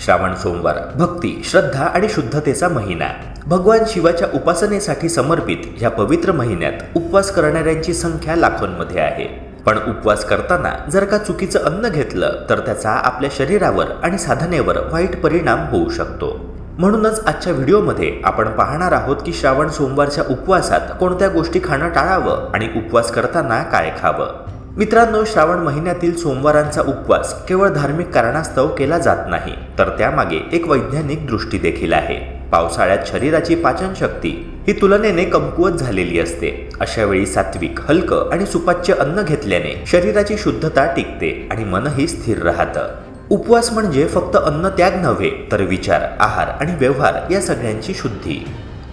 श्रावण सोमवार भक्ती, श्रद्धा आणि शुद्धतेचा महिना। भगवान शिवाच्या उपासनेसाठी समर्पित या पवित्र महिन्यात उपवास करणाऱ्यांची संख्या लाखोंमध्ये आहे। पण उपवास करताना जर का चुकीचं अन्न घेतलं तर त्याचा आपल्या शरीरावर आणि साधनेवर वाईट परिणाम होऊ शकतो। म्हणूनच आजच्या व्हिडिओमध्ये आपण पाहणार आहोत की श्रावण सोमवारच्या उपवासात कोणत्या गोष्टी खाणं टाळावं आणि उपवास करताना काय खावं। मित्रांनो, श्रावण महिन्यातील सोमवारांचा उपवास केवळ धार्मिक कारणास्तव केला जात नाही, तर त्यामागे एक वैज्ञानिक दृष्टी देखील आहे। पावसाळ्यात शरीराची पाचनशक्ती ही तुलनेने कमकुवत झालेली असते। अशा वेळी सात्विक, हलकं आणि सुपाच्य अन्न घेतल्याने शरीराची शुद्धता टिकते आणि मनही स्थिर राहतं। उपवास म्हणजे फक्त अन्न त्याग नव्हे, तर विचार, आहार आणि व्यवहार या सगळ्यांची शुद्धी।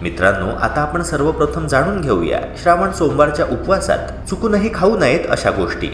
मित्रांनो, आता आपण सर्वप्रथम जाणून घेऊया श्रावण सोमवारच्या उपवासात चुकूनही खाऊ नयेत अशा गोष्टी।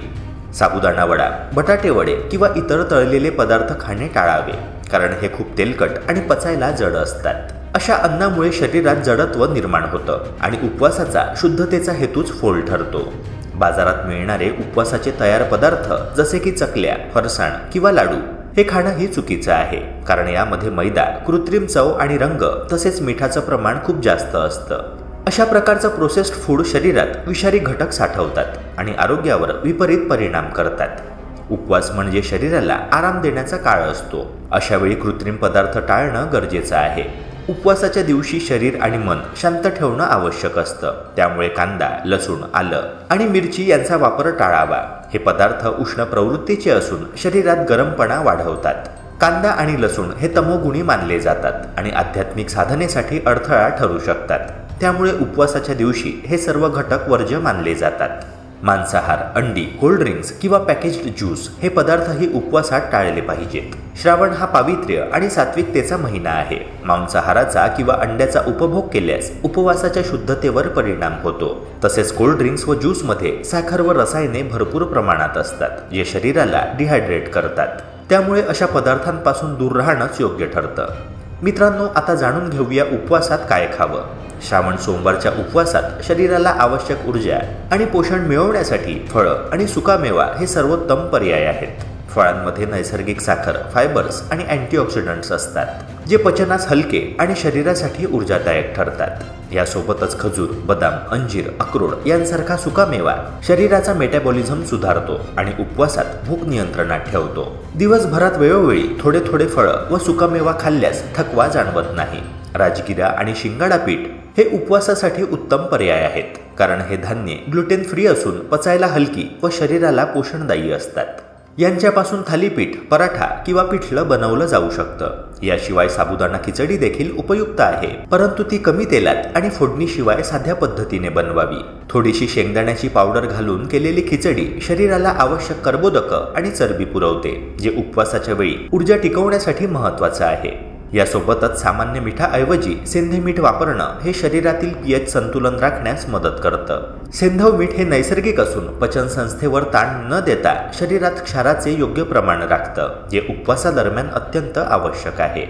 साबुदाणा वडा, बटाटे वडे किंवा इतर तळलेले पदार्थ खाणे टाळावे, कारण हे खूप तेलकट आणि पचायला जड असतात। अशा अन्नामुळे शरीरात जडत्व निर्माण होतं आणि उपवासाचा शुद्धतेचा हेतूच फोल ठरतो। बाजारात मिळणारे उपवासाचे तयार पदार्थ जसे की चकल्या, फरसाण किंवा लाडू हे खाणंही चुकीचं आहे, कारण यामध्ये मैदा, कृत्रिम चव आणि रंग तसेच मिठाचं प्रमाण खूप जास्त असतं। अशा प्रकारचं प्रोसेस्ड फूड शरीरात विषारी घटक साठवतात आणि आरोग्यावर विपरीत परिणाम करतात। उपवास म्हणजे शरीराला आराम देण्याचा काळ असतो। अशा वेळी कृत्रिम पदार्थ टाळणं गरजेचं आहे। उपवासाच्या दिवशी शरीर आणि मन शांत ठेवणं आवश्यक असतं, त्यामुळे कांदा, लसूण, आलं आणि मिरची यांचा वापर टाळावा। हे पदार्थ उष्ण प्रवृत्तीचे असून शरीरात गरमपणा वाढवतात। कांदा आणि लसूण हे तमोगुणी मानले जातात आणि आध्यात्मिक साधनेसाठी अडथळा ठरू शकतात, त्यामुळे उपवासाच्या दिवशी हे सर्व घटक वर्ज्य मानले जातात। मांसाहार, अंडी, कोल्ड्रिंक्स किंवा पॅकेज्ड ज्यूस हे पदार्थही उपवासात टाळले पाहिजेत। श्रावण हा पावित्र्य आणि सात्विकतेचा महिना आहे। मांसाहाराचा किंवा अंड्याचा उपभोग केल्यास उपवासाच्या शुद्धतेवर परिणाम होतो। तसेच कोल्ड्रिंक्स व ज्यूसमध्ये साखर व रसायने भरपूर प्रमाणात असतात, जे शरीराला डिहायड्रेट करतात, त्यामुळे अशा पदार्थांपासून दूर राहणंच योग्य ठरतं। मित्रांनो, आता जाणून घेऊया उपवासात काय खावं। श्रावण सोमवारच्या उपवासात शरीराला आवश्यक ऊर्जा आणि पोषण मिळवण्यासाठी फळं आणि सुकामेवा हे सर्वोत्तम पर्याय आहेत। फळांमध्ये नैसर्गिक साखर, फायबर्स आणि अँटीऑक्सिडंट्स असतात, जे पचनास हलके आणि शरीरासाठी ऊर्जादायक ठरतात। यासोबतच खजूर, बदाम, अंजीर, अक्रोड यांसारखा सुकामेवा शरीराचा मेटाबॉलिझम सुधारतो आणि उपवासात भूक नियंत्रणात ठेवतो। दिवसभरात वेळोवेळी थोडे थोडे फळं व सुकामेवा खाल्ल्यास थकवा जाणवत नाही। राजगिरा आणि शिंगाडा पीठ हे उपवासासाठी उत्तम पर्याय आहेत, कारण हे धान्य ग्लुटेन फ्री असून पचायला हलकी व शरीराला पोषणदायी असतात। यांच्यापासून थालीपीठ, पराठा किंवा पिठलं बनवलं जाऊ शकतं। याशिवाय साबुदाणा खिचडी देखील उपयुक्त आहे, परंतु ती कमी तेलात आणि फोडणीशिवाय साध्या पद्धतीने बनवावी। थोडीशी शेंगदाण्याची पावडर घालून केलेली खिचडी शरीराला आवश्यक कर्बोदकं आणि चरबी पुरवते, जे उपवासाच्या वेळी ऊर्जा टिकवण्यासाठी महत्त्वाचं आहे। यासोबतच सामान्य मिठाऐवजी सेंधे मीठ वापरणं हे शरीरातील पीएच संतुलन राखण्यास मदत करतं। सेंधव मीठ हे नैसर्गिक असून पचन संस्थेवर ताण न देता शरीरात क्षाराचे योग्य प्रमाण राखतं, जे उपवासादरम्यान अत्यंत आवश्यक आहे।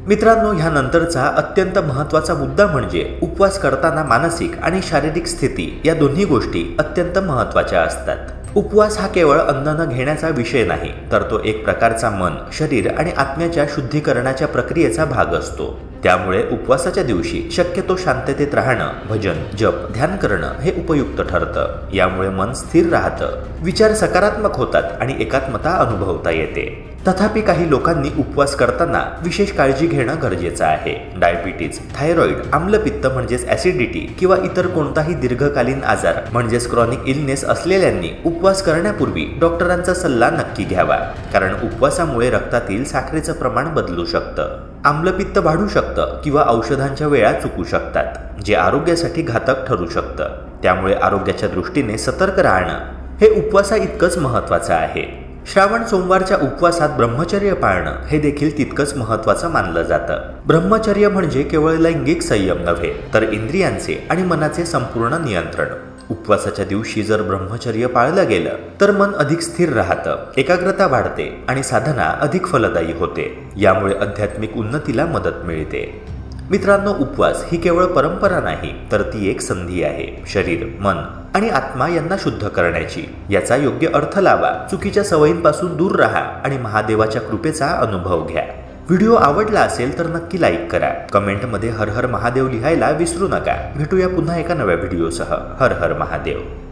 मित्रांनो, ह्यानंतरचा अत्यंत महत्त्वाचा मुद्दा म्हणजे उपवास करताना मानसिक आणि शारीरिक स्थिती या दोन्ही गोष्टी अत्यंत महत्त्वाच्या असतात। उपवास हा केवळ अन्न न घेण्याचा विषय नाही, तर तो एक प्रकारचा मन, शरीर आणि आत्म्याच्या शुद्धीकरणाच्या प्रक्रियेचा भाग असतो। त्यामुळे उपवासाच्या दिवशी शक्यतो शांततेत राहणं, भजन, जप, ध्यान करणं हे उपयुक्त ठरतं। यामुळे मन स्थिर राहतं, विचार सकारात्मक होतात आणि एकात्मता अनुभवता येते। तथापि काही लोकांनी उपवास करताना विशेष काळजी घेणं गरजेचं आहे। डायबिटीज, थायरॉइड, आम्लपित्त म्हणजेच ॲसिडिटी किंवा इतर कोणताही दीर्घकालीन आजार म्हणजेच क्रॉनिक इलनेस असलेल्यांनी उपवास करण्यापूर्वी डॉक्टरांचा सल्ला नक्की घ्यावा, कारण उपवासामुळे रक्तातील साखरेचं प्रमाण बदलू शकतं। आम्लपित्त वाढू शकतं किंवा औषधांच्या वेळा चुकू शकतात, जे आरोग्यासाठी घातक ठरू शकतं। त्यामुळे आरोग्याच्या दृष्टीने सतर्क राहणं हे उपवासा इतकंच महत्त्वाचं आहे। श्रावण सोमवारच्या उपवासात ब्रह्मचर्य पाळणं हे देखील तितकंच महत्त्वाचं मानलं जातं। ब्रह्मचर्य म्हणजे केवळ लैंगिक संयम नव्हे, तर इंद्रियांचे आणि मनाचे संपूर्ण नियंत्रण। उपवासाच्या दिवशी जर ब्रह्मचर्य पाळलं गेलं तर मन अधिक स्थिर राहतं, एकाग्रता वाढते आणि साधना अधिक फलदायी होते। यामुळे आध्यात्मिक उन्नतीला मदत मिळते। मित्रांनो, उपवास ही केवळ परंपरा नाही, तर ती एक संधी आहे शरीर, मन आणि आत्मा यांना शुद्ध करण्याची। याचा योग्य अर्थ लावा, चुकीच्या सवयींपासून दूर राहा आणि महादेवाच्या कृपेचा अनुभव घ्या। व्हिडिओ आवडला असेल तर नक्की लाईक करा. कमेंटमध्ये हर हर महादेव लिहायला विसरू नका. भेटूया पुन्हा एका नव्या व्हिडिओसह. हर हर महादेव.